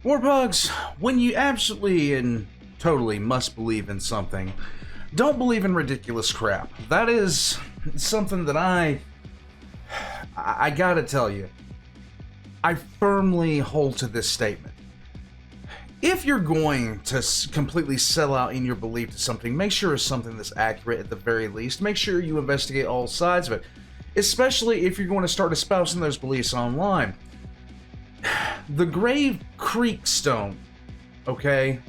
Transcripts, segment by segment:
Warbugs, when you absolutely and totally must believe in something, don't believe in ridiculous crap. That is something that I gotta tell you, I firmly hold to this statement. If you're going to completely sell out in your belief to something, make sure it's something that's accurate at the very least. Make sure you investigate all sides of it, especially if you're going to start espousing those beliefs online. The Grave Creek Stone, okay?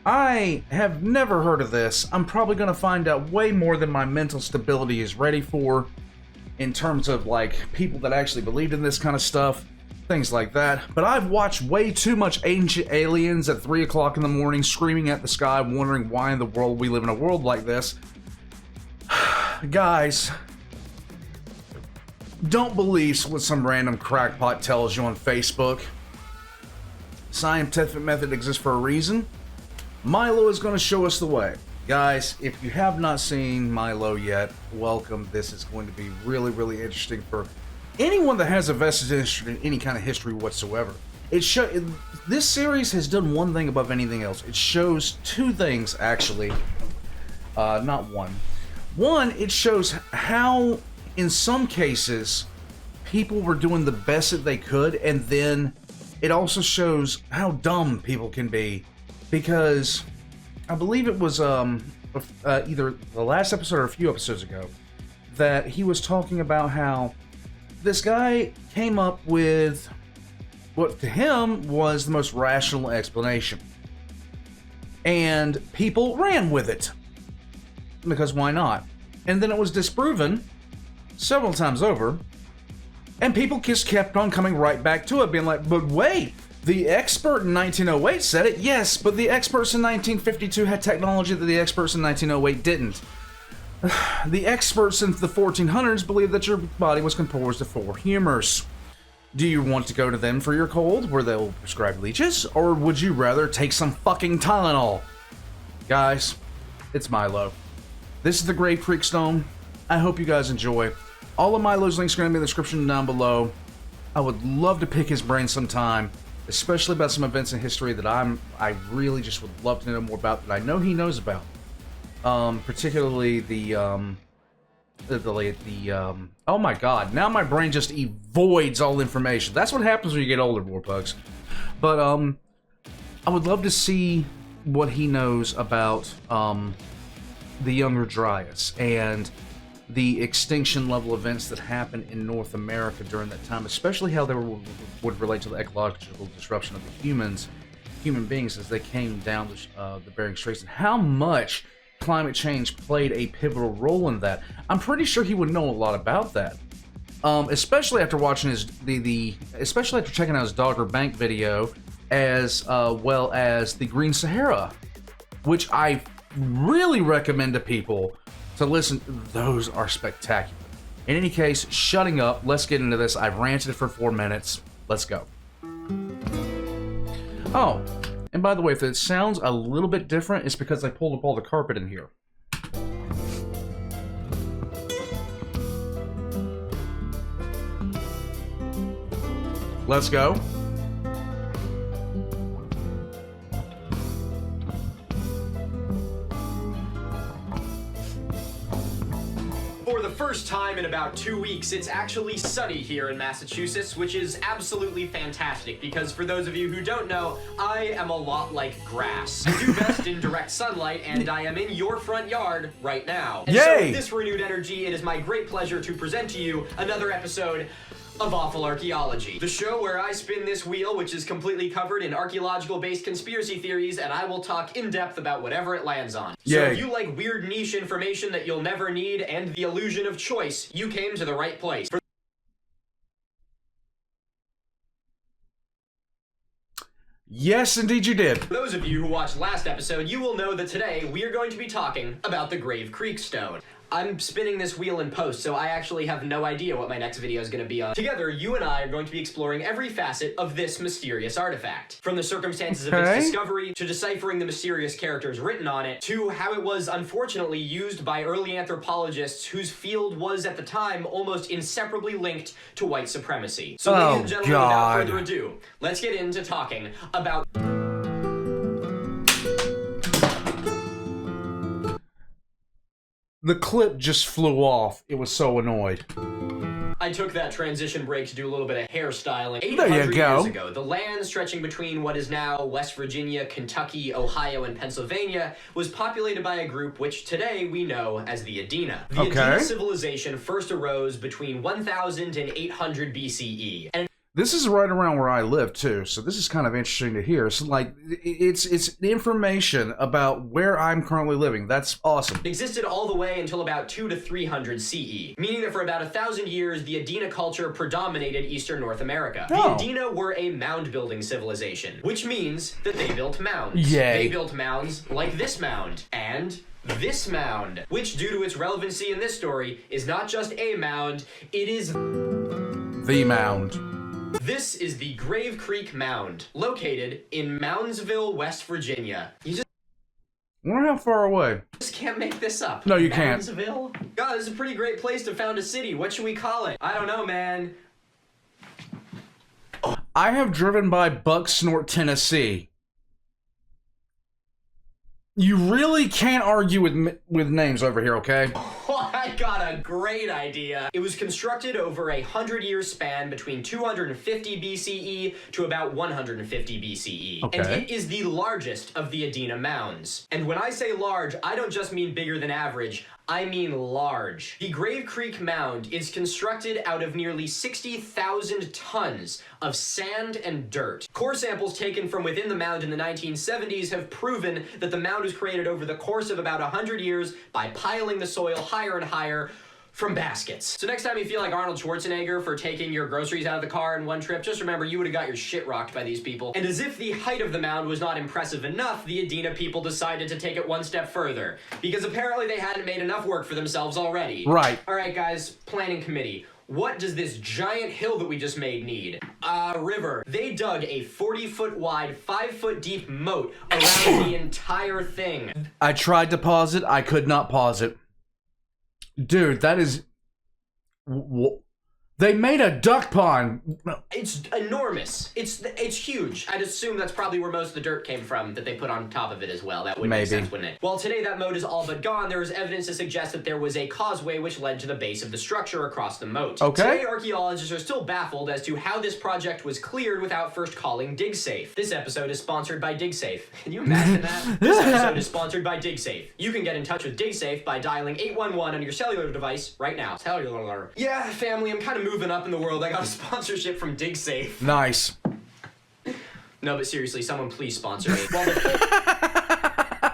I have never heard of this. I'm probably going to find out way more than my mental stability is ready for in terms of, like, people that actually believed in this kind of stuff, things like that. But I've watched way too much Ancient Aliens at 3 o'clock in the morning screaming at the sky, wondering why in the world we live in a world like this. Guys, don't believe what some random crackpot tells you on Facebook. Scientific method exists for a reason. Milo is going to show us the way. Guys, if you have not seen Milo yet, welcome. This is going to be really, really interesting for anyone that has a vested interest in any kind of history whatsoever. This series has done one thing above anything else. It shows two things, actually. Not one. One, it shows how, in some cases, people were doing the best that they could, and then it also shows how dumb people can be. Because I believe it was either the last episode or a few episodes ago that he was talking about how this guy came up with what to him was the most rational explanation. And people ran with it. Because why not? And then it was disproven several times over. And people just kept on coming right back to it, being like, but wait, the expert in 1908 said it. Yes, but the experts in 1952 had technology that the experts in 1908 didn't. The experts in the 1400s believed that your body was composed of 4 humors. Do you want to go to them for your cold, where they'll prescribe leeches? Or would you rather take some fucking Tylenol? Guys, it's Milo. This is the Grave Creek Stone. I hope you guys enjoy. All of Milo's links are going to be in the description down below. I would love to pick his brain sometime, especially about some events in history that I really just would love to know more about that I know he knows about. Particularly oh my god, now my brain just avoids all information. That's what happens when you get older, Warbugs. But I would love to see what he knows about the Younger Dryas and the extinction level events that happened in North America during that time, especially how they would relate to the ecological disruption of the human beings as they came down the Bering Straits, and how much climate change played a pivotal role in that. I'm pretty sure he would know a lot about that, especially after watching especially after checking out his Dogger Bank video, as well as the Green Sahara, which I really recommend to people to listen. Those are spectacular. In any case, shutting up, let's get into this. I've ranted for 4 minutes. Let's go. Oh, and by the way, if it sounds a little bit different, it's because I pulled up all the carpet in here. Let's go. For the first time in about 2 weeks, it's actually sunny here in Massachusetts, which is absolutely fantastic, because for those of you who don't know, I am a lot like grass. I do best in direct sunlight, and I am in your front yard right now. And so with this renewed energy, it is my great pleasure to present to you another episode of Awful Archaeology, the show where I spin this wheel, which is completely covered in archaeological-based conspiracy theories, and I will talk in depth about whatever it lands on. So if you like weird niche information that you'll never need and the illusion of choice, you came to the right place. Yes, indeed you did. For those of you who watched last episode, you will know that today we are going to be talking about the Grave Creek Stone. I'm spinning this wheel in post, so I actually have no idea what my next video is going to be on. Together, you and I are going to be exploring every facet of this mysterious artifact. From the circumstances of its discovery, to deciphering the mysterious characters written on it, to how it was unfortunately used by early anthropologists whose field was, at the time, almost inseparably linked to white supremacy. So ladies and gentlemen, without further ado, let's get into talking about... The clip just flew off. It was so annoyed. I took that transition break to do a little bit of hairstyling. 800 years ago, the land stretching between what is now West Virginia, Kentucky, Ohio, and Pennsylvania was populated by a group which today we know as the Adena. The Adena civilization first arose between 1000 and 800 BCE. And this is right around where I live too, so this is kind of interesting to hear. So, like, it's information about where I'm currently living. That's awesome. It existed all the way until about 200 to 300 CE, meaning that for about 1,000 years, the Adena culture predominated Eastern North America. The Adena were a mound-building civilization, which means that they built mounds. Yay. They built mounds like this mound, and this mound, which, due to its relevancy in this story, is not just a mound, it is the mound. This is the Grave Creek Mound, located in Moundsville, West Virginia. You just I wonder how far away. can't make this up. No, you can't. Moundsville? God, this is a pretty great place to found a city. What should we call it? I don't know, man. I have driven by Bucksnort, Tennessee. You really can't argue with names over here, okay? Oh, I got a great idea. It was constructed over a 100-year span between 250 BCE to about 150 BCE. Okay. And it is the largest of the Adena mounds. And when I say large, I don't just mean bigger than average. I mean large. The Grave Creek Mound is constructed out of nearly 60,000 tons of sand and dirt. Core samples taken from within the mound in the 1970s have proven that the mound was created over the course of about 100 years by piling the soil higher and higher from baskets. So next time you feel like Arnold Schwarzenegger for taking your groceries out of the car in one trip, just remember you would have got your shit rocked by these people. And as if the height of the mound was not impressive enough, the Adena people decided to take it one step further, because apparently they hadn't made enough work for themselves already. Right. All right, guys, planning committee. What does this giant hill that we just made need? A river. They dug a 40-foot wide, 5-foot deep moat around the entire thing. I tried to pause it. I could not pause it. Dude, that is... They made a duck pond. It's enormous. It's huge. I'd assume that's probably where most of the dirt came from that they put on top of it as well. That would make sense, wouldn't it? Well, today that moat is all but gone. There is evidence to suggest that there was a causeway which led to the base of the structure across the moat. Okay. Today, archaeologists are still baffled as to how this project was cleared without first calling DigSafe. This episode is sponsored by DigSafe. Can you imagine that? This episode is sponsored by DigSafe. You can get in touch with DigSafe by dialing 811 on your cellular device right now. Cellular. Yeah, family, I'm kind of moving up in the world. I got a sponsorship from DigSafe. Nice. No, but seriously, someone please sponsor me. While the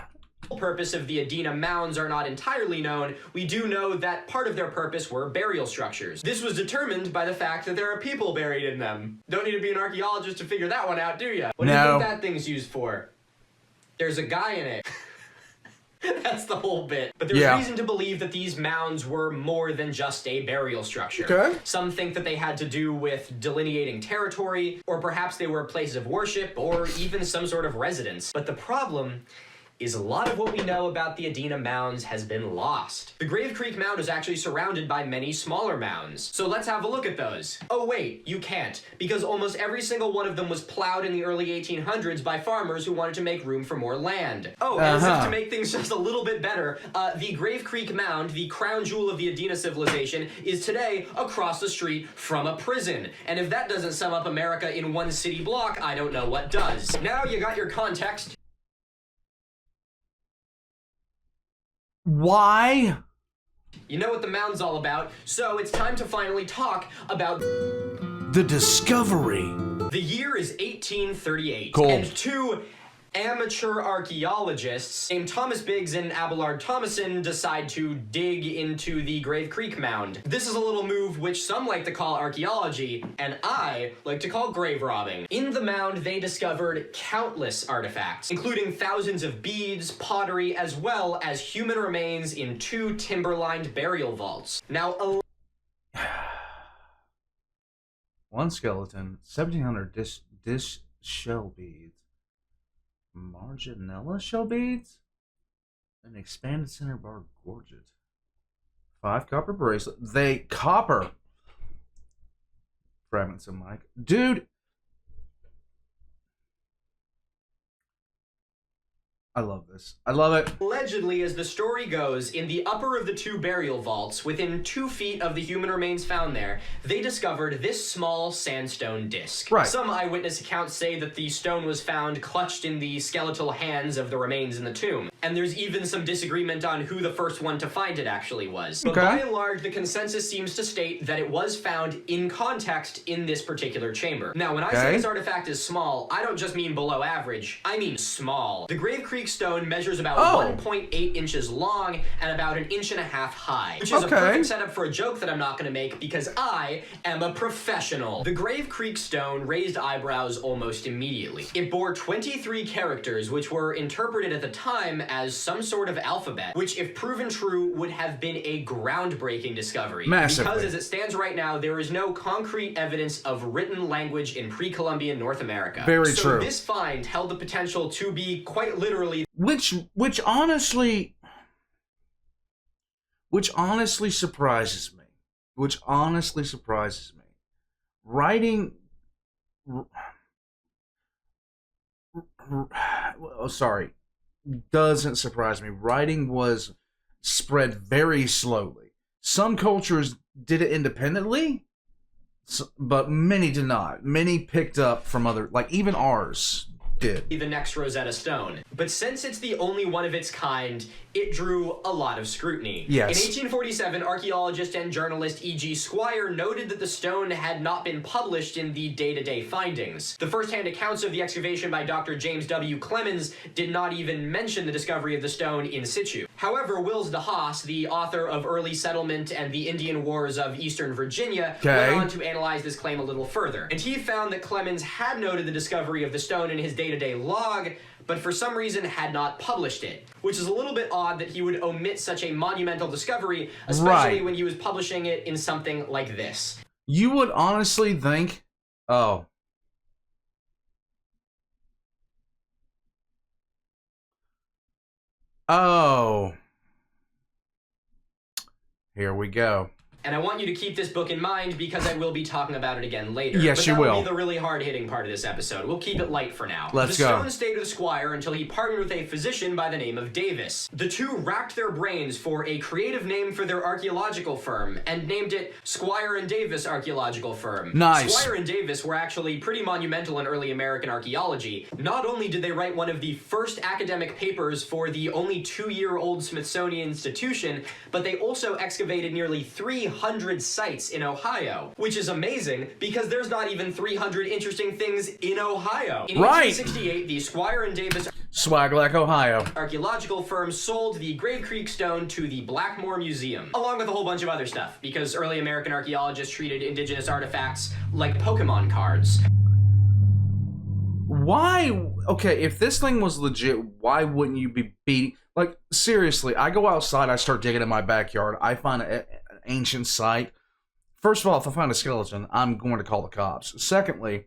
full purpose of the Adena mounds are not entirely known, we do know that part of their purpose were burial structures. This was determined by the fact that there are people buried in them. Don't need to be an archaeologist to figure that one out, do ya? What do you think that thing's used for? There's a guy in it. That's the whole bit. But there's reason to believe that these mounds were more than just a burial structure. Okay. Some think that they had to do with delineating territory, or perhaps they were places of worship, or even some sort of residence. But the problem is a lot of what we know about the Adena mounds has been lost. The Grave Creek Mound is actually surrounded by many smaller mounds. So let's have a look at those. Oh wait, you can't, because almost every single one of them was plowed in the early 1800s by farmers who wanted to make room for more land. Oh, and as if to make things just a little bit better, the Grave Creek Mound, the crown jewel of the Adena civilization, is today across the street from a prison. And if that doesn't sum up America in one city block, I don't know what does. Now you got your context. Why? You know what the mound's all about, so it's time to finally talk about the discovery. The year is 1838. Cool. And to amateur archaeologists named Thomas Biggs and Abelard Thomason decide to dig into the Grave Creek Mound. This is a little move which some like to call archaeology, and I like to call grave robbing. In the mound, they discovered countless artifacts, including thousands of beads, pottery, as well as human remains in 2 timber-lined burial vaults. Now, one skeleton, 1,700 dish shell beads, Marginella shell beads, an expanded center bar gorget, 5 copper bracelets. Copper fragments of mic. Dude, I love this. I love it. Allegedly, as the story goes, in the upper of the 2 burial vaults, within 2 feet of the human remains found there, they discovered this small sandstone disc. Right. Some eyewitness accounts say that the stone was found clutched in the skeletal hands of the remains in the tomb. And there's even some disagreement on who the first one to find it actually was. But by and large, the consensus seems to state that it was found in context in this particular chamber. Now, when I say this artifact is small, I don't just mean below average, I mean small. The Grave Creek stone measures about 1.8 inches long and about 1.5 inches high, which is a perfect setup for a joke that I'm not going to make because I am a professional. The Grave Creek stone raised eyebrows almost immediately. It bore 23 characters, which were interpreted at the time as some sort of alphabet, which, if proven true, would have been a groundbreaking discovery. Massively. Because as it stands right now, there is no concrete evidence of written language in pre-Columbian North America. Very true. So this find held the potential to be quite literally Which honestly surprises me. Writing doesn't surprise me. Writing was spread very slowly. Some cultures did it independently, but many did not. Many picked up from other, like even ours did. The next Rosetta Stone. But since it's the only one of its kind, it drew a lot of scrutiny. Yes. In 1847, archaeologist and journalist E.G. Squire noted that the stone had not been published in the day-to-day findings. The first-hand accounts of the excavation by Dr. James W. Clemens did not even mention the discovery of the stone in situ. However, Wills de Haas, the author of Early Settlement and the Indian Wars of Eastern Virginia, went on to analyze this claim a little further. And he found that Clemens had noted the discovery of the stone in his day-to-day log, but for some reason had not published it, which is a little bit odd that he would omit such a monumental discovery, especially when he was publishing it in something like this. You would honestly think, oh, here we go. And I want you to keep this book in mind because I will be talking about it again later. Yes, you will. But that will be the really hard-hitting part of this episode. We'll keep it light for now. Let's go. The stone stayed with Squire until he partnered with a physician by the name of Davis. The two racked their brains for a creative name for their archaeological firm and named it Squire and Davis Archaeological Firm. Nice. Squire and Davis were actually pretty monumental in early American archaeology. Not only did they write one of the first academic papers for the only 2-year-old Smithsonian institution, but they also excavated nearly 300 sites in Ohio, which is amazing because there's not even 300 interesting things in Ohio. In 1868, the Squire and Davis Swaglack, Ohio archaeological firm sold the Grave Creek stone to the Blackmore Museum, along with a whole bunch of other stuff, because early American archaeologists treated indigenous artifacts like Pokemon cards. Why? Okay, if this thing was legit, why wouldn't you be beating? Like, seriously, I go outside, I start digging in my backyard, I find an ancient site. First of all, if I find a skeleton, I'm going to call the cops. Secondly,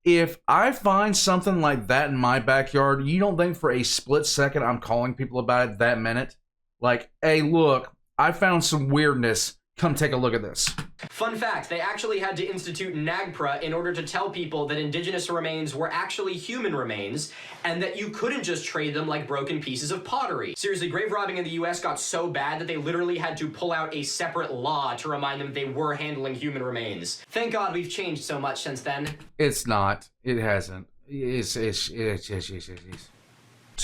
if I find something like that in my backyard, you don't think for a split second I'm calling people about it that minute? Like, hey, look, I found some weirdness. Come take a look at this. Fun fact, they actually had to institute NAGPRA in order to tell people that indigenous remains were actually human remains, and that you couldn't just trade them like broken pieces of pottery. Seriously, grave robbing in the US got so bad that they literally had to pull out a separate law to remind them they were handling human remains. Thank God we've changed so much since then. It's not. It hasn't. It's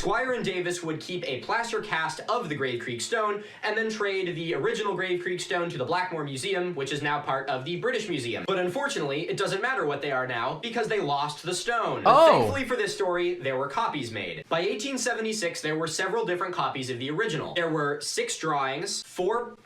Squire and Davis would keep a plaster cast of the Grave Creek stone and then trade the original Grave Creek stone to the Blackmore Museum, which is now part of the British Museum. But unfortunately, it doesn't matter what they are now because they lost the stone. Oh. Thankfully for this story, there were copies made. By 1876, there were several different copies of the original. There were 6 drawings, 4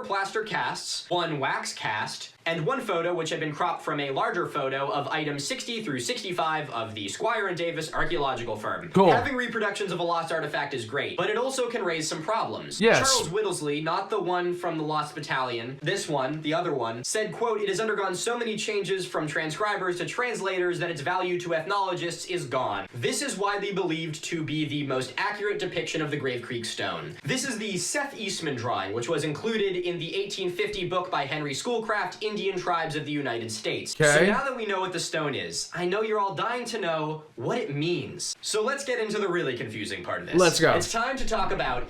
plaster casts, 1 wax cast, and 1 photo which had been cropped from a larger photo of items 60 through 65 of the Squire and Davis archaeological firm. Cool. Having reproductions of a lost artifact is great, but it also can raise some problems. Yes. Charles Whittlesley, not the one from the Lost Battalion, this one, the other one, said, quote, "It has undergone so many changes from transcribers to translators that its value to ethnologists is gone. This is widely believed to be the most accurate depiction of the Grave Creek stone." This is the Seth Eastman drawing, which was included in the 1850 book by Henry Schoolcraft, Indian Tribes of the United States. Okay. So now that we know what the stone is, I know you're all dying to know what it means. So let's get into the really confusing part of this. Let's go. It's time to talk about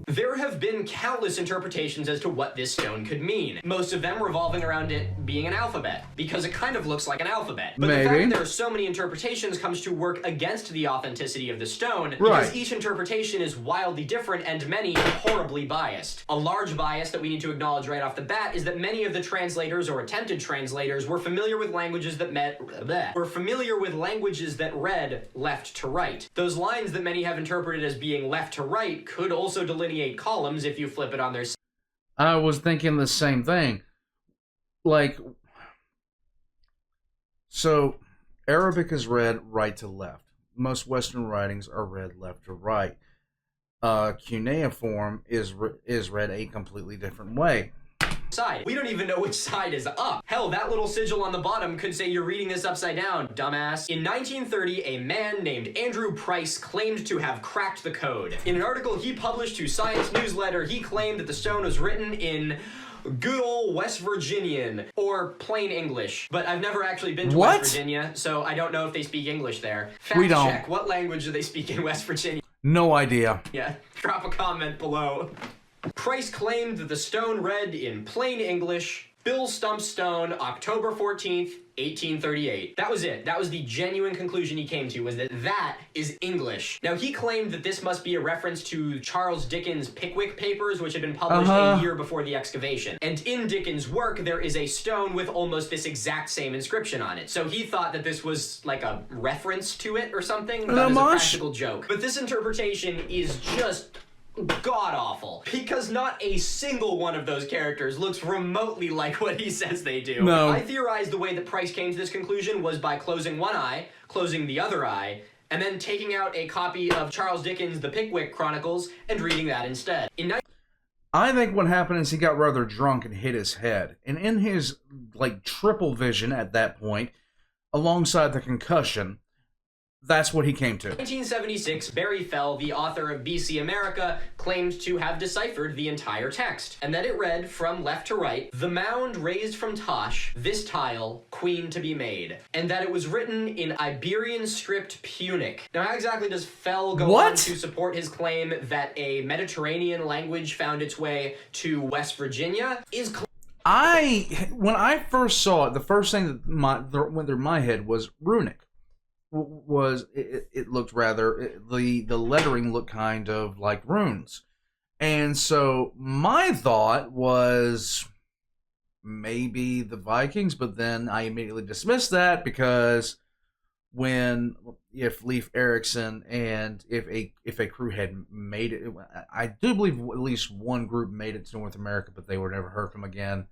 There have been countless interpretations as to what this stone could mean, most of them revolving around it being an alphabet, because it kind of looks like an alphabet. But Maybe. the fact that there are so many interpretations comes to work against the authenticity of the stone, Right. because each interpretation is wildly different and many horribly biased. A large bias that we need to acknowledge right off the bat is that many of the translators or attempted translators were familiar with languages that read left to right. Those lines that many have interpreted as being left to right could also delineate columns if you flip it on their I was thinking the same thing. Like, so Arabic is read right to left. Most Western writings are read left to right. Cuneiform is read a completely different way. side. We don't even know which side is up. Hell, that little sigil on the bottom could say you're reading this upside down, dumbass. In 1930, a man named Andrew Price claimed to have cracked the code. In an article he published to Science Newsletter, he claimed that the stone was written in good old West Virginian, or plain English. But I've never actually been to West Virginia, so I don't know if they speak English there. Fact check, what language do they speak in West Virginia? No idea. Yeah, drop a comment below. Price claimed that the stone read in plain English, Bill Stump's stone, October 14th, 1838. That was it. That was the genuine conclusion he came to, was that that is English. Now, he claimed that this must be a reference to Charles Dickens' Pickwick Papers, which had been published a year before the excavation. And in Dickens' work, there is a stone with almost this exact same inscription on it. So he thought that this was like a reference to it or something. That was a practical joke. But this interpretation is just god-awful, because not a single one of those characters looks remotely like what he says they do. No. I theorized the way that Price came to this conclusion was by closing one eye, closing the other eye, and then taking out a copy of Charles Dickens' The Pickwick Chronicles and reading that instead. I think what happened is he got rather drunk and hit his head. And in his, like, triple vision at that point, alongside the concussion, that's what he came to. 1976, Barry Fell, the author of BC America, claimed to have deciphered the entire text, and that it read, from left to right, "The mound raised from Tosh, this tile, queen to be made," and that it was written in Iberian script Punic. Now, how exactly does Fell go on to support his claim that a Mediterranean language found its way to West Virginia? When I first saw it, the first thing that went through my head was runic. It looked rather, the lettering looked kind of like runes. And so my thought was maybe the Vikings, but then I immediately dismissed that because if Leif Erikson and if a crew had made it, I do believe at least one group made it to North America, but they were never heard from again.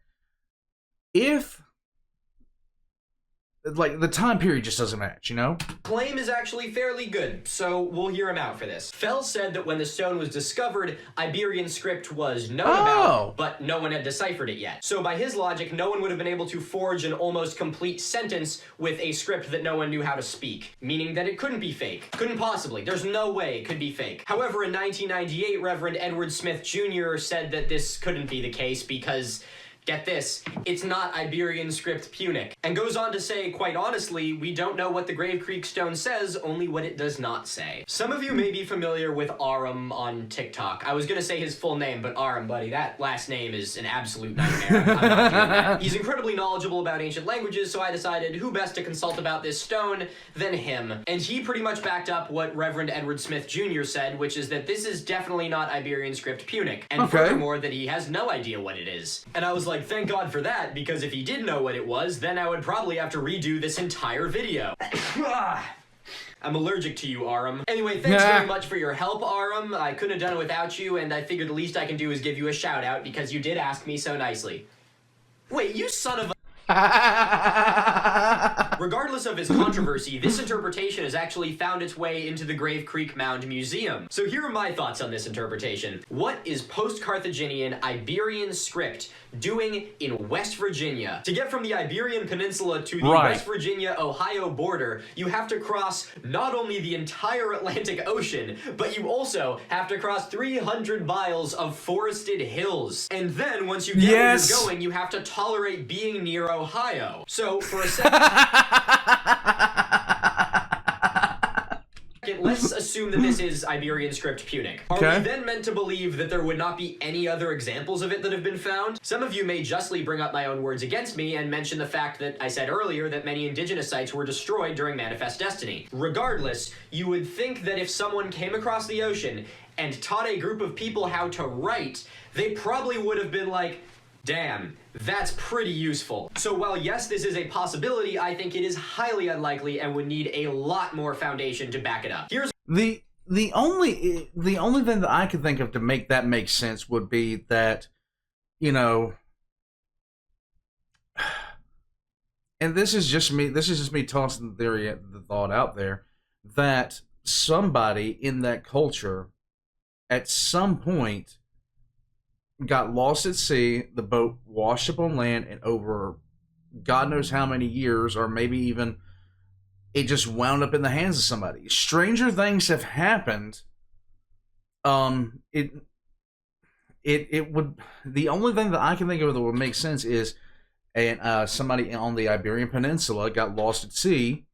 Like, the time period just doesn't match, you know? Claim is actually fairly good, so we'll hear him out for this. Fell said that when the stone was discovered, Iberian script was known about, but no one had deciphered it yet. So by his logic, no one would have been able to forge an almost complete sentence with a script that no one knew how to speak, meaning that it couldn't be fake. Couldn't possibly. There's no way it could be fake. However, in 1998, Reverend Edward Smith Jr. said that this couldn't be the case because get this, it's not Iberian script Punic. And goes on to say, quite honestly, we don't know what the Grave Creek stone says, only what it does not say. Some of you may be familiar with Arum on TikTok. I was gonna say his full name, but Arum, buddy, that last name is an absolute nightmare. I'm not doing that. He's incredibly knowledgeable about ancient languages, so I decided who best to consult about this stone than him. And he pretty much backed up what Reverend Edward Smith Jr. said, which is that this is definitely not Iberian script Punic. And furthermore, that he has no idea what it is. And I was like, thank God for that, because if he did know what it was, then I would probably have to redo this entire video. I'm allergic to you, Arum. Anyway, thanks very much for your help, Arum. I couldn't have done it without you, and I figured the least I can do is give you a shout out because you did ask me so nicely. Wait, you son of a... Regardless of his controversy, this interpretation has actually found its way into the Grave Creek Mound Museum. So here are my thoughts on this interpretation. What is post-Carthaginian Iberian script doing in West Virginia? To get from the Iberian Peninsula to the West Virginia-Ohio border, you have to cross not only the entire Atlantic Ocean, but you also have to cross 300 miles of forested hills. And then, once you get where you're going, you have to tolerate being near Ohio. So, for a second, let's assume that this is Iberian script Punic. Are we then meant to believe that there would not be any other examples of it that have been found? Some of you may justly bring up my own words against me and mention the fact that I said earlier that many indigenous sites were destroyed during Manifest Destiny. Regardless, you would think that if someone came across the ocean and taught a group of people how to write, they probably would have been like, damn, that's pretty useful. So while yes, this is a possibility, I think it is highly unlikely and would need a lot more foundation to back it up. Here's the only thing that I could think of to make that make sense would be that, you know, and this is just me tossing the thought out there, that somebody in that culture at some point got lost at sea, the boat washed up on land, and over God knows how many years, or maybe even it just wound up in the hands of somebody. Stranger things have happened. It would, the only thing that I can think of that would make sense is somebody on the Iberian Peninsula got lost at sea,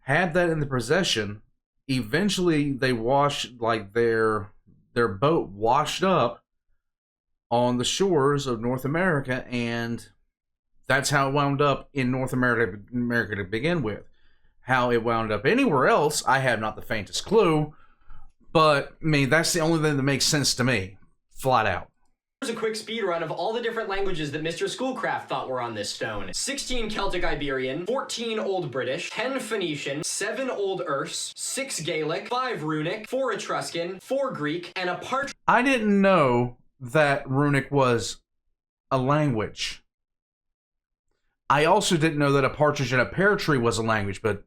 had that in the possession. Eventually, they washed, like their boat washed up on the shores of North America, and that's how it wound up in North America to begin with. How it wound up anywhere else, I have not the faintest clue, but I mean, that's the only thing that makes sense to me, flat out. Here's a quick speed run of all the different languages that Mr. Schoolcraft thought were on this stone. 16 Celtic Iberian, 14 Old British, 10 Phoenician, 7 Old Erse, 6 Gaelic, 5 Runic, 4 Etruscan, 4 Greek, and a partridge. I didn't know that Runic was a language. I also didn't know that a partridge in a pear tree was a language, but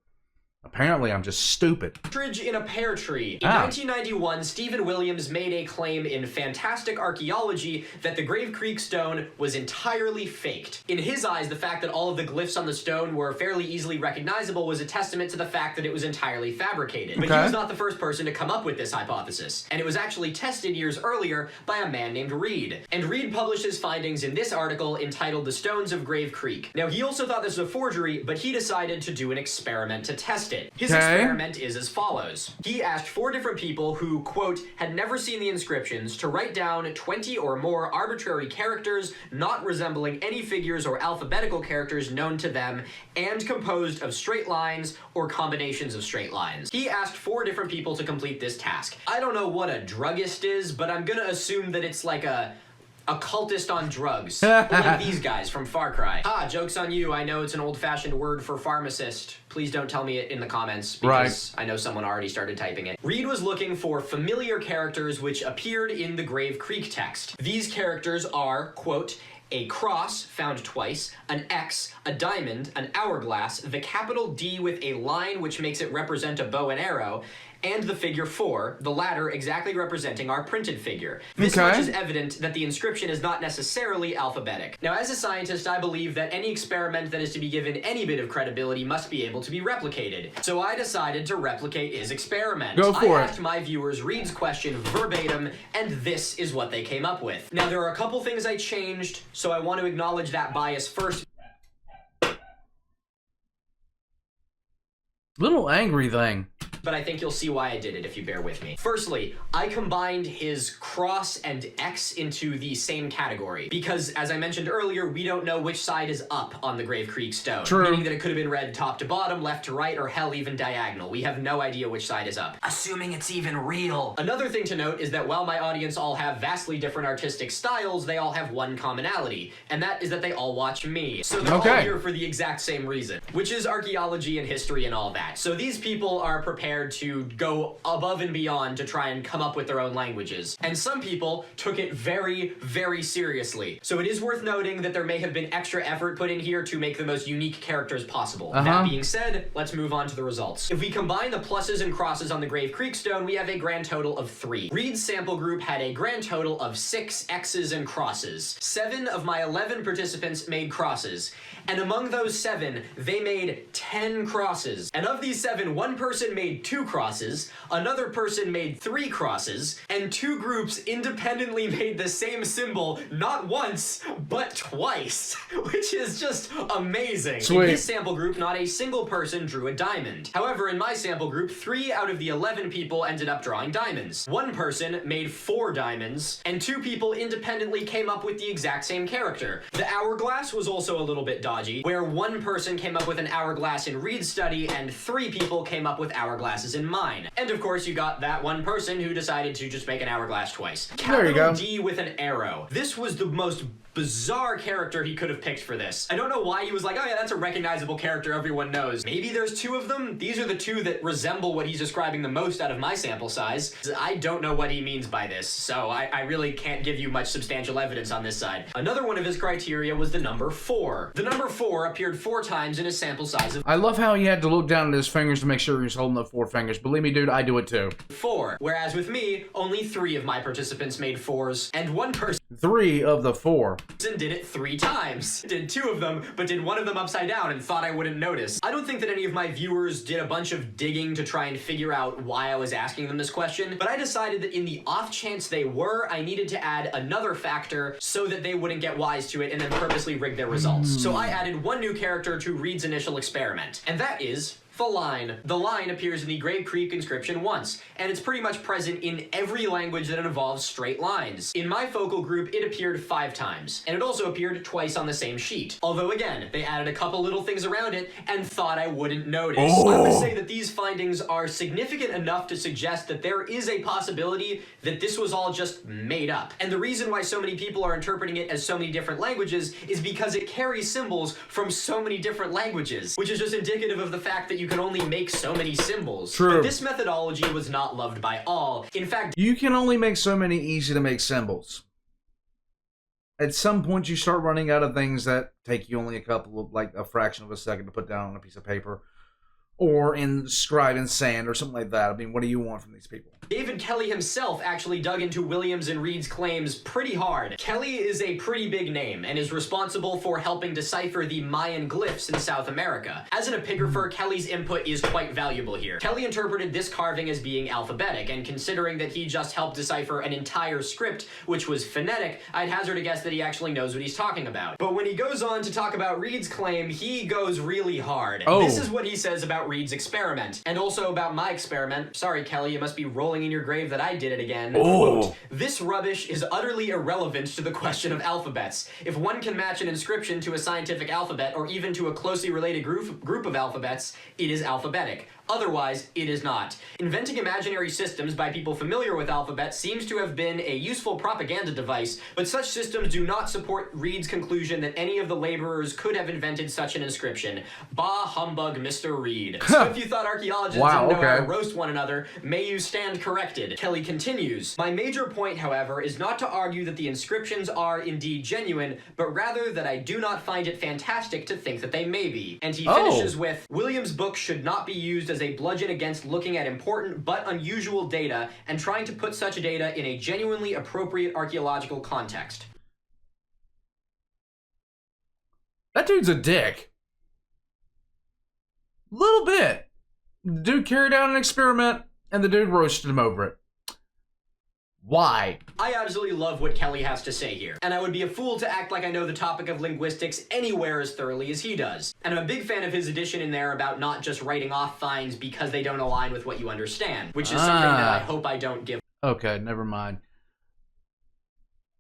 apparently I'm just stupid. Partridge in a pear tree. In 1991, Stephen Williams made a claim in Fantastic Archaeology that the Grave Creek stone was entirely faked. In his eyes, the fact that all of the glyphs on the stone were fairly easily recognizable was a testament to the fact that it was entirely fabricated. But he was not the first person to come up with this hypothesis, and it was actually tested years earlier by a man named Reed. And Reed published his findings in this article entitled The Stones of Grave Creek. Now, he also thought this was a forgery, but he decided to do an experiment to test it. His experiment is as follows. He asked 4 different people who, quote, had never seen the inscriptions to write down 20 or more arbitrary characters not resembling any figures or alphabetical characters known to them and composed of straight lines or combinations of straight lines. He asked 4 different people to complete this task. I don't know what a druggist is, but I'm gonna assume that it's like a cultist on drugs. Like these guys from Far Cry. Ah, joke's on you. I know it's an old-fashioned word for pharmacist. Please don't tell me it in the comments, because I know someone already started typing it. Reed was looking for familiar characters which appeared in the Grave Creek text. These characters are, quote, a cross, found twice, an X, a diamond, an hourglass, the capital D with a line which makes it represent a bow and arrow, and the figure 4, the latter exactly representing our printed figure. This Okay. much is evident that the inscription is not necessarily alphabetic. Now, as a scientist, I believe that any experiment that is to be given any bit of credibility must be able to be replicated. So I decided to replicate his experiment. Go for I it. asked my viewers Reed's question verbatim, and this is what they came up with. Now, there are a couple things I changed, so I want to acknowledge that bias first. Little angry thing. But I think you'll see why I did it if you bear with me. Firstly, I combined his cross and X into the same category because, as I mentioned earlier, we don't know which side is up on the Grave Creek stone. True. Meaning that it could have been read top to bottom, left to right, or hell, even diagonal. We have no idea which side is up. Assuming it's even real. Another thing to note is that while my audience all have vastly different artistic styles, they all have one commonality, and that is that they all watch me. So they're all here for the exact same reason, which is archaeology and history and all that. So these people are prepared to go above and beyond to try and come up with their own languages. And some people took it very, very seriously. So it is worth noting that there may have been extra effort put in here to make the most unique characters possible. That being said, let's move on to the results. If we combine the pluses and crosses on the Grave Creek stone, we have a grand total of 3. Reed's sample group had a grand total of 6 X's and crosses. 7 of my 11 participants made crosses. And among those 7, they made 10 crosses. And of these 7, one person made 2 crosses, another person made 3 crosses, and 2 groups independently made the same symbol not once, but twice, which is just amazing. Sweet. In this sample group, not a single person drew a diamond. However, in my sample group, 3 out of the 11 people ended up drawing diamonds. One person made 4 diamonds, and 2 people independently came up with the exact same character. The hourglass was also a little bit dodgy, where one person came up with an hourglass in Reed's study, and 3 people came up with hourglasses in mine. And of course, you got that one person who decided to just make an hourglass twice. There you go. Capital D with an arrow. This was the most bizarre character he could have picked for this. I don't know why he was like, oh yeah, that's a recognizable character everyone knows. Maybe there's 2 of them? These are the 2 that resemble what he's describing the most out of my sample size. I don't know what he means by this, so I really can't give you much substantial evidence on this side. Another one of his criteria was the number 4. The number 4 appeared 4 times in his sample size of I love how he had to look down at his fingers to make sure he was holding up 4 fingers. Believe me, dude, I do it too. 4. Whereas with me, only 3 of my participants made 4s, and one person 3 of the 4. did it 3 times. Did 2 of them, but did one of them upside down and thought I wouldn't notice. I don't think that any of my viewers did a bunch of digging to try and figure out why I was asking them this question, but I decided that in the off chance they were, I needed to add another factor so that they wouldn't get wise to it and then purposely rig their results. So I added one new character to Reed's initial experiment, and that is the line. The line appears in the Grave Creek inscription once, and it's pretty much present in every language that involves straight lines. In my focal group, it appeared 5 times, and it also appeared twice on the same sheet. Although again, they added a couple little things around it and thought I wouldn't notice. I would say that these findings are significant enough to suggest that there is a possibility that this was all just made up. And the reason why so many people are interpreting it as so many different languages is because it carries symbols from so many different languages, which is just indicative of the fact that you can only make so many symbols. True. But this methodology was not loved by all. In fact, You can only make so many easy to make symbols. At some point, you start running out of things that take you only like a fraction of a second to put down on a piece of paper. Or inscribed in sand or something like that. I mean, what do you want from these people? David Kelly himself actually dug into Williams and Reed's claims pretty hard. Kelly is a pretty big name and is responsible for helping decipher the Mayan glyphs in South America. As an epigrapher, Kelly's input is quite valuable here. Kelly interpreted this carving as being alphabetic, and considering that he just helped decipher an entire script, which was phonetic, I'd hazard a guess that he actually knows what he's talking about. But when he goes on to talk about Reed's claim, he goes really hard. This is what he says about Reed's experiment, and also about my experiment. Sorry, Kelly, you must be rolling in your grave that I did it again. Quote, this rubbish is utterly irrelevant to the question of alphabets. If one can match an inscription to a scientific alphabet, or even to a closely related group of alphabets, it is alphabetic. Otherwise, it is not. Inventing imaginary systems by people familiar with alphabet seems to have been a useful propaganda device, but such systems do not support Reed's conclusion that any of the laborers could have invented such an inscription. Bah humbug, Mr. Reed. So if you thought archaeologists didn't know how to roast one another, may you stand corrected. Kelly continues, my major point, however, is not to argue that the inscriptions are indeed genuine, but rather that I do not find it fantastic to think that they may be. And he finishes with, Williams' book should not be used as they bludgeon against looking at important but unusual data and trying to put such data in a genuinely appropriate archaeological context. That dude's a dick. Little bit. The dude carried out an experiment, and the dude roasted him over it. Why? I absolutely love what Kelly has to say here, and I would be a fool to act like I know the topic of linguistics anywhere as thoroughly as he does. And I'm a big fan of his addition in there about not just writing off finds because they don't align with what you understand, which is something that I hope I don't give Okay, never mind.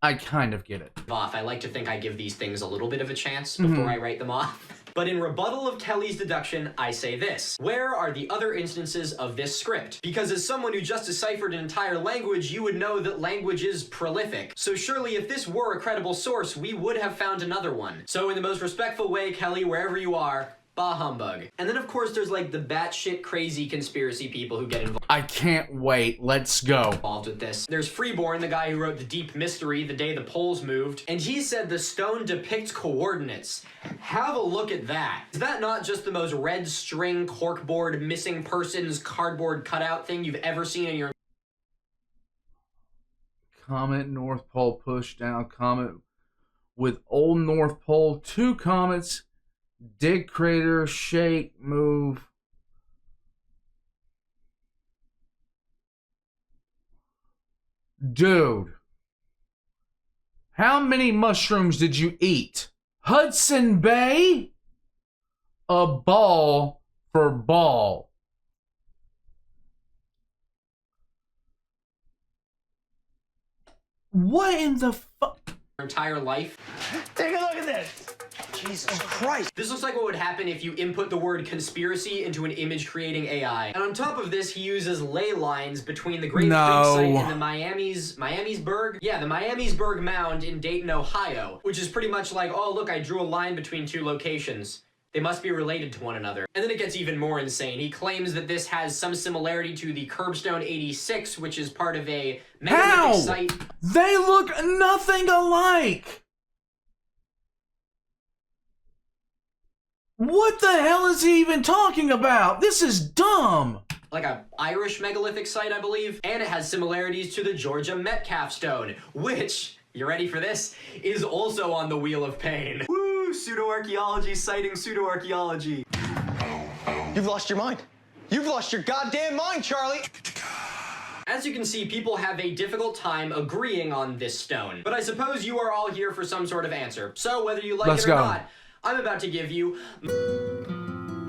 I kind of get it. off. I like to think I give these things a little bit of a chance before I write them off. But in rebuttal of Kelly's deduction, I say this. Where are the other instances of this script? Because as someone who just deciphered an entire language, you would know that language is prolific. So surely if this were a credible source, we would have found another one. So in the most respectful way, Kelly, wherever you are, bah humbug. And then of course there's like the batshit crazy conspiracy people who get involved. I can't wait. Let's go. With this. There's Freeborn, the guy who wrote The Deep Mystery, The Day the Poles Moved, and he said the stone depicts coordinates. Have a look at that. Is that not just the most red string, corkboard, missing persons, cardboard cutout thing you've ever seen in your... Comet, North Pole, push down, comet with old North Pole, 2 comets, dig crater, shake, move. Dude, how many mushrooms did you eat? Hudson Bay? A ball for ball. What in the fuck? Entire life. Take a look at this. Jesus Christ. This looks like what would happen if you input the word conspiracy into an image-creating AI. And on top of this, he uses ley lines between the Great Spring site and the Miamisburg? Yeah, the Miamisburg Mound in Dayton, Ohio, which is pretty much like, oh, look, I drew a line between 2 locations. They must be related to one another. And then it gets even more insane. He claims that this has some similarity to the Curbstone 86, which is part of a megalithic site. They look nothing alike! What the hell is he even talking about? This is dumb! Like a Irish megalithic site, I believe. And it has similarities to the Georgia Metcalf Stone, which, you ready for this, is also on the Wheel of Pain. Woo! Pseudo-archaeology citing pseudo-archaeology. You've lost your mind. You've lost your goddamn mind, Charlie. As you can see, people have a difficult time agreeing on this stone. But I suppose you are all here for some sort of answer. So whether you like it or not, I'm about to give you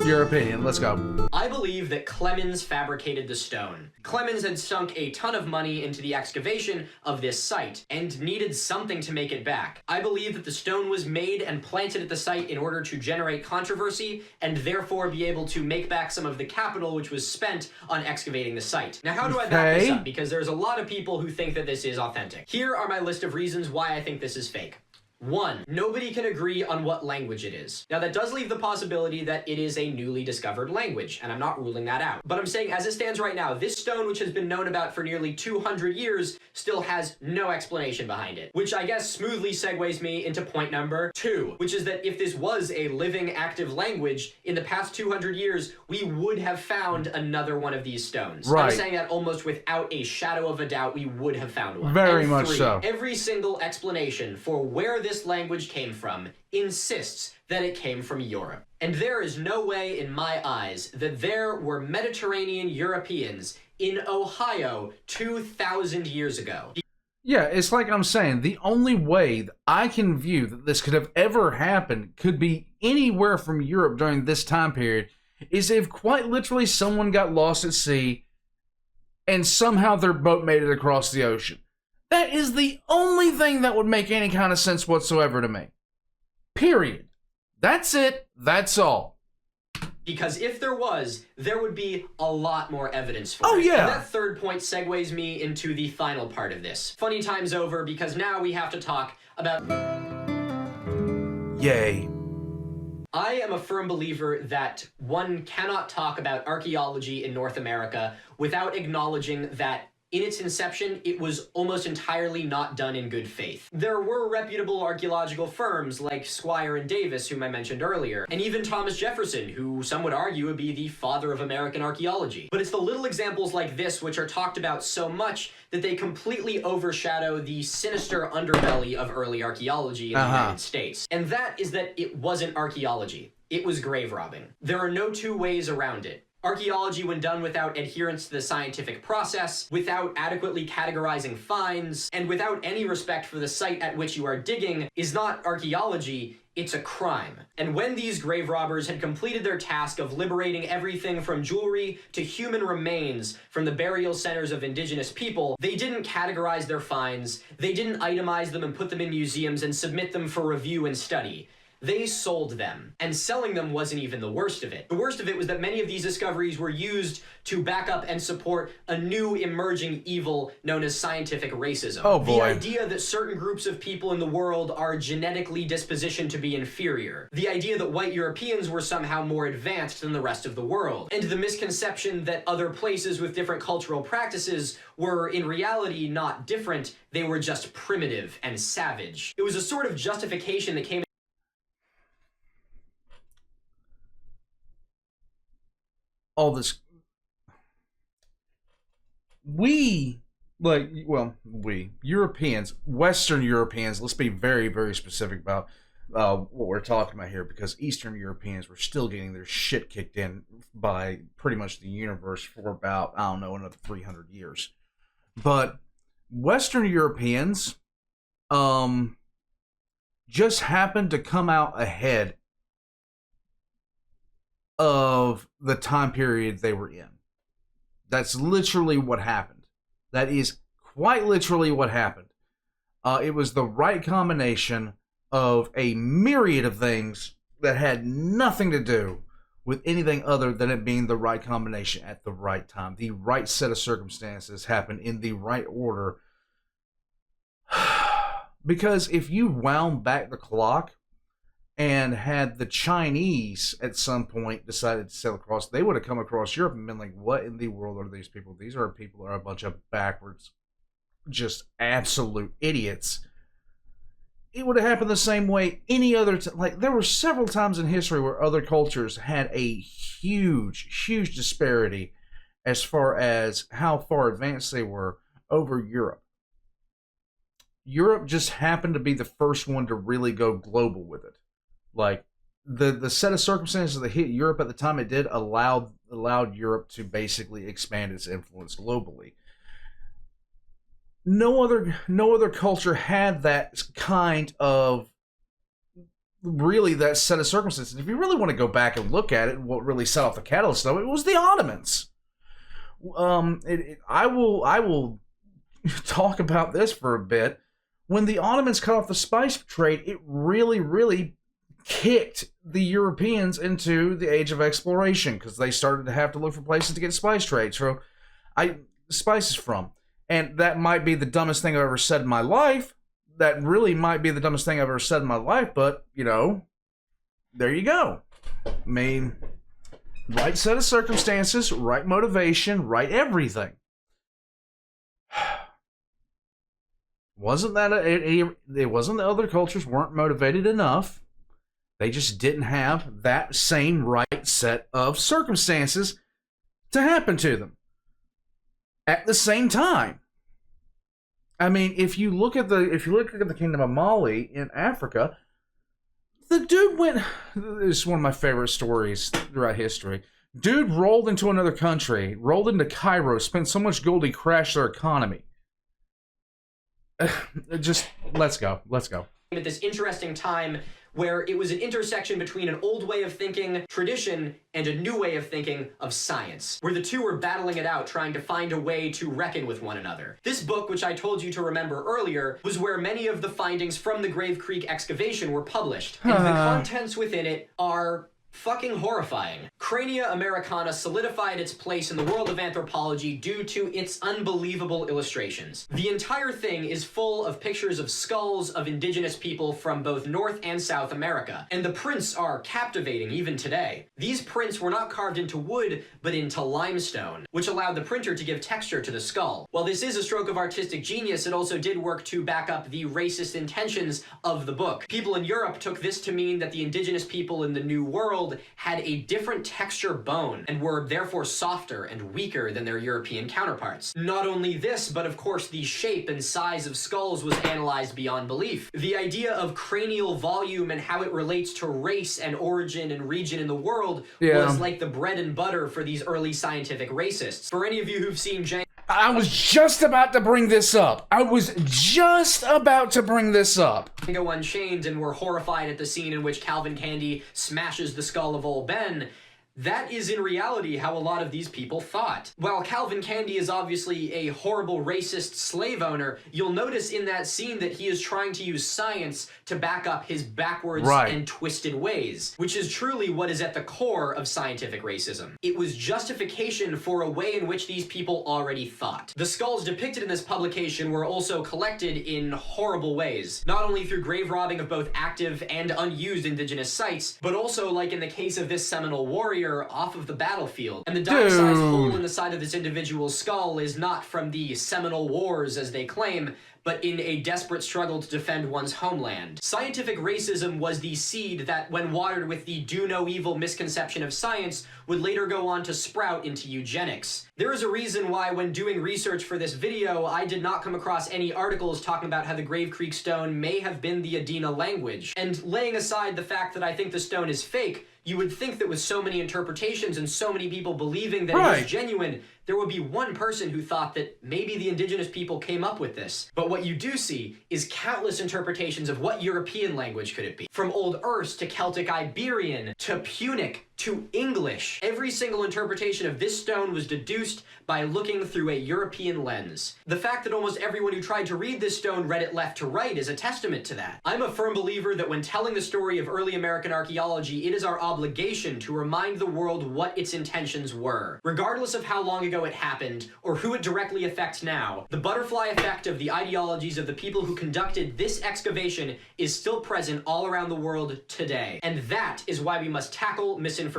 your opinion. Let's go. I believe that Clemens fabricated the stone. Clemens had sunk a ton of money into the excavation of this site and needed something to make it back. I believe that the stone was made and planted at the site in order to generate controversy and therefore be able to make back some of the capital which was spent on excavating the site. Now, how do I back this up? Because there's a lot of people who think that this is authentic. Here are my list of reasons why I think this is fake. 1. Nobody can agree on what language it is. Now that does leave the possibility that it is a newly discovered language, and I'm not ruling that out. But I'm saying as it stands right now, this stone, which has been known about for nearly 200 years, still has no explanation behind it. Which I guess smoothly segues me into point number 2, which is that if this was a living, active language, in the past 200 years, we would have found another one of these stones. Right. I'm saying that almost without a shadow of a doubt, we would have found one. Very much so. Every single explanation for where this language came from insists that it came from Europe. And there is no way in my eyes that there were Mediterranean Europeans in Ohio 2,000 years ago. Yeah, it's like I'm saying, the only way that I can view that this could have ever happened could be anywhere from Europe during this time period is if quite literally someone got lost at sea and somehow their boat made it across the ocean. That is the only thing that would make any kind of sense whatsoever to me. Period. That's it. That's all. Because if there was, there would be a lot more evidence for it. Oh, yeah. And that third point segues me into the final part of this. Funny time's over because now we have to talk about... Yay. I am a firm believer that one cannot talk about archaeology in North America without acknowledging that in its inception, it was almost entirely not done in good faith. There were reputable archaeological firms like Squire and Davis, whom I mentioned earlier, and even Thomas Jefferson, who some would argue would be the father of American archaeology. But it's the little examples like this which are talked about so much that they completely overshadow the sinister underbelly of early archaeology in the United States. And that is that it wasn't archaeology. It was grave robbing. There are no two ways around it. Archaeology, when done without adherence to the scientific process, without adequately categorizing finds, and without any respect for the site at which you are digging, is not archaeology, it's a crime. And when these grave robbers had completed their task of liberating everything from jewelry to human remains from the burial centers of indigenous people, they didn't categorize their finds, they didn't itemize them and put them in museums and submit them for review and study. They sold them, and selling them wasn't even the worst of it. The worst of it was that many of these discoveries were used to back up and support a new emerging evil known as scientific racism. Oh boy. The idea that certain groups of people in the world are genetically dispositioned to be inferior. The idea that white Europeans were somehow more advanced than the rest of the world. And the misconception that other places with different cultural practices were in reality not different, they were just primitive and savage. It was a sort of justification that came all this Europeans, Western Europeans, let's be very, very specific about what we're talking about here, because Eastern Europeans were still getting their shit kicked in by pretty much the universe for about, I don't know, another 300 years. But Western Europeans just happened to come out ahead of the time period they were in. That's literally what happened. That is quite literally what happened. It was the right combination of a myriad of things that had nothing to do with anything other than it being the right combination at the right time. The right set of circumstances happened in the right order. Because if you wound back the clock and had the Chinese at some point decided to sail across, they would have come across Europe and been like, what in the world are these people? These are people are a bunch of backwards, just absolute idiots. It would have happened the same way any other like there were several times in history where other cultures had a huge disparity as far as how far advanced they were over Europe. Europe just happened to be the first one to really go global with it. Like the set of circumstances that hit Europe at the time it did allowed Europe to basically expand its influence globally. No other culture had that kind of really that set of circumstances. If you really want to go back and look at it, what really set off the catalyst of it was the Ottomans. I will talk about this for a bit. When the Ottomans cut off the spice trade, it really kicked the Europeans into the age of exploration because they started to have to look for places to get spice trades spices from. And that might be the dumbest thing I've ever said in my life. That really might be the dumbest thing I've ever said in my life, but, you know, there you go. I mean, right set of circumstances, right motivation, right everything. Wasn't that it wasn't that other cultures weren't motivated enough. They just didn't have that same right set of circumstances to happen to them at the same time. I mean, if you look at the Kingdom of Mali in Africa, the dude went. This is one of my favorite stories throughout history. Dude rolled into another country, rolled into Cairo, spent so much gold he crashed their economy. Just let's go. At this interesting time where it was an intersection between an old way of thinking, tradition, and a new way of thinking of science, where the two were battling it out, trying to find a way to reckon with one another. This book, which I told you to remember earlier, was where many of the findings from the Grave Creek excavation were published, and the contents within it are Fucking horrifying. Crania Americana solidified its place in the world of anthropology due to its unbelievable illustrations. The entire thing is full of pictures of skulls of indigenous people from both North and South America, and the prints are captivating even today. These prints were not carved into wood, but into limestone, which allowed the printer to give texture to the skull. While this is a stroke of artistic genius, it also did work to back up the racist intentions of the book. People in Europe took this to mean that the indigenous people in the New World had a different texture bone and were therefore softer and weaker than their European counterparts. Not only this, but of course the shape and size of skulls was analyzed beyond belief. The idea of cranial volume and how it relates to race and origin and region in the world was like the bread and butter for these early scientific racists. For any of you who've seen I was just about to bring this up. Django Unchained and were horrified at the scene in which Calvin Candy smashes the skull of Old Ben, that is in reality how a lot of these people thought. While Calvin Candy is obviously a horrible racist slave owner, you'll notice in that scene that he is trying to use science to back up his backwards and twisted ways, which is truly what is at the core of scientific racism. It was justification for a way in which these people already thought. The skulls depicted in this publication were also collected in horrible ways, not only through grave robbing of both active and unused indigenous sites, but also like in the case of this Seminole warrior off of the battlefield. And the dime-sized hole in the side of this individual's skull is not from the Seminole Wars, as they claim, but in a desperate struggle to defend one's homeland. Scientific racism was the seed that, when watered with the do no evil misconception of science, would later go on to sprout into eugenics. There is a reason why, when doing research for this video, I did not come across any articles talking about how the Grave Creek stone may have been the Adena language. And laying aside the fact that I think the stone is fake, you would think that with so many interpretations and so many people believing that it is genuine, there would be one person who thought that maybe the indigenous people came up with this. But what you do see is countless interpretations of what European language could it be. From Old Erse to Celtic Iberian to Punic to English. Every single interpretation of this stone was deduced by looking through a European lens. The fact that almost everyone who tried to read this stone read it left to right is a testament to that. I'm a firm believer that when telling the story of early American archaeology, it is our obligation to remind the world what its intentions were. Regardless of how long ago it happened, or who it directly affects now, the butterfly effect of the ideologies of the people who conducted this excavation is still present all around the world today. And that is why we must tackle misinformation.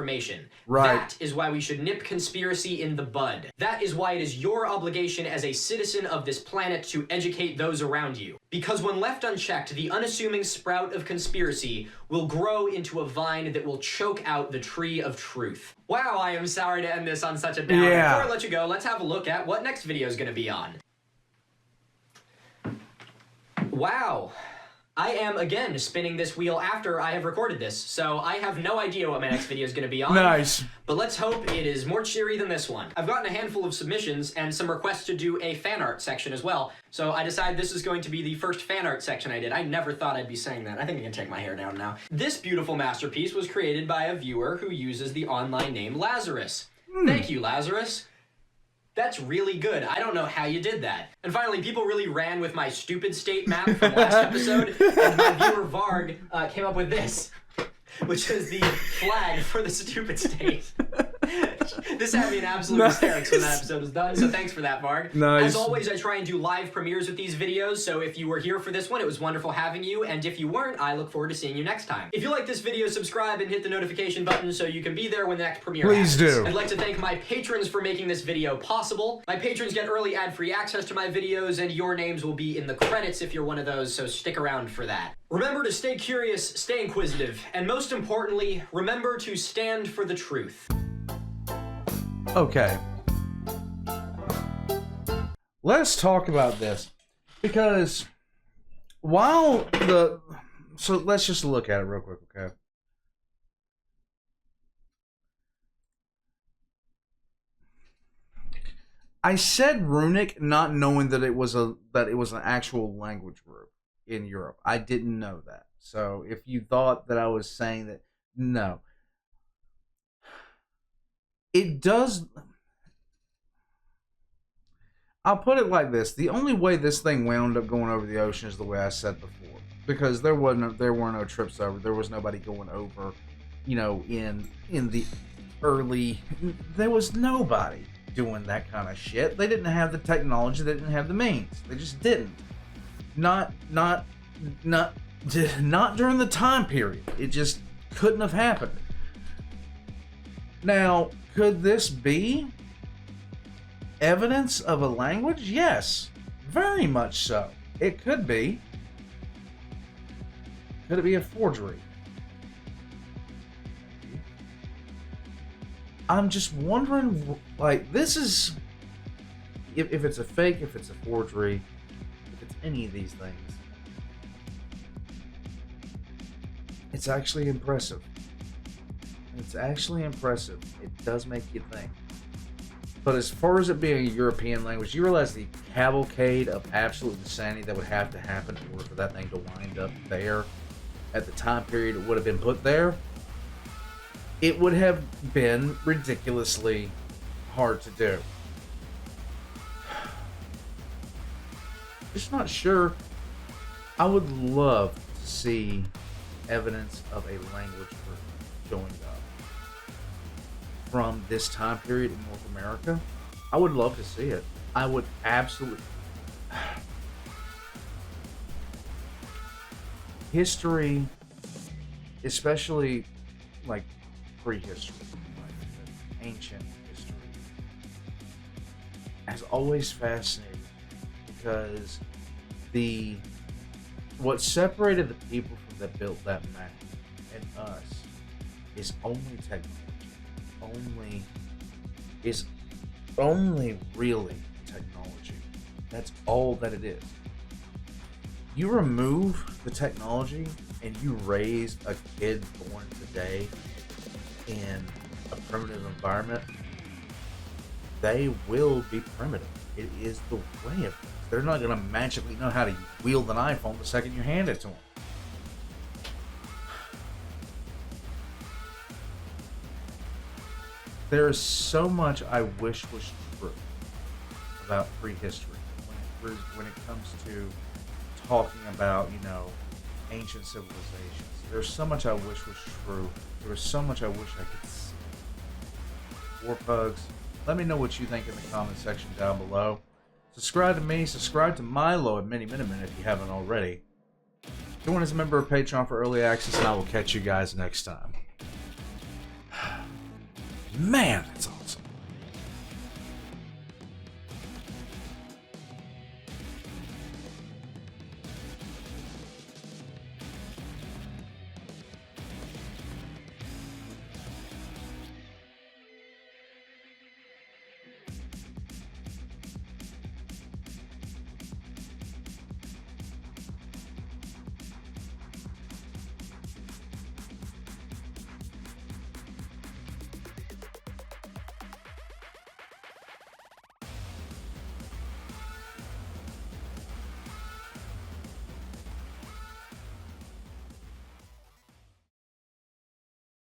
That is why we should nip conspiracy in the bud. That is why it is your obligation as a citizen of this planet to educate those around you. Because when left unchecked, the unassuming sprout of conspiracy will grow into a vine that will choke out the tree of truth. Wow, I am sorry to end this on such a downer. Before I let you go, let's have a look at what next video is going to be on. Wow. I am, again, spinning this wheel after I have recorded this, so I have no idea what my next video is going to be on. Nice. But let's hope it is more cheery than this one. I've gotten a handful of submissions and some requests to do a fan art section as well, so I decided this is going to be the first fan art section I did. I never thought I'd be saying that. I think I can take my hair down now. This beautiful masterpiece was created by a viewer who uses the online name Lazarus. Thank you, Lazarus. That's really good. I don't know how you did that. And finally, people really ran with my stupid state map from last episode, and my viewer Varg came up with this, which is the flag for the stupid state. This had me in absolute hysterics when that episode was done, so thanks for that, Varg. Nice. As always, I try and do live premieres with these videos, so if you were here for this one, it was wonderful having you, and if you weren't, I look forward to seeing you next time. If you like this video, subscribe and hit the notification button so you can be there when the next premiere happens. Please do. I'd like to thank my patrons for making this video possible. My patrons get early ad-free access to my videos, and your names will be in the credits if you're one of those, so stick around for that. Remember to stay curious, stay inquisitive, and most importantly, remember to stand for the truth. Okay. Let's talk about this. Because while so let's just look at it real quick, okay? I said runic not knowing that it was an actual language group in Europe. I didn't know that. So if you thought that I was saying that, no. It does. I'll put it like this: the only way this thing wound up going over the ocean is the way I said before, because there were no trips over. There was nobody going over you know, in the early, there was nobody doing that kind of shit. They didn't have the technology, they didn't have the means. They just didn't. Not during the time period. It just couldn't have happened. Now, could this be evidence of a language? Yes, very much so. It could be. Could it be a forgery? I'm just wondering, like, this is, if it's a fake, if it's a forgery, if it's any of these things, it's actually impressive. It's actually impressive. It does make you think. But as far as it being a European language, you realize the cavalcade of absolute insanity that would have to happen in order for that thing to wind up there at the time period it would have been put there? It would have been ridiculously hard to do. Just not sure. I would love to see evidence of a language showing up from this time period in North America. I would love to see it. I would absolutely. History, especially like prehistory, like ancient history, has always fascinated me because what separated the people that built that map and us is only technology. Only really technology. That's all that it is. You remove the technology and you raise a kid born today in a primitive environment, they will be primitive. It is the way of things. They're not going to magically know how to wield an iPhone the second you hand it to them. There is so much I wish was true about prehistory when it comes to talking about, you know, ancient civilizations. There's so much I wish was true. There was so much I wish I could see. Warpugs, let me know what you think in the comment section down below. Subscribe to me, subscribe to Milo at Miniminuteman if you haven't already. Join as a member of Patreon for early access, and I will catch you guys next time. Man, it's a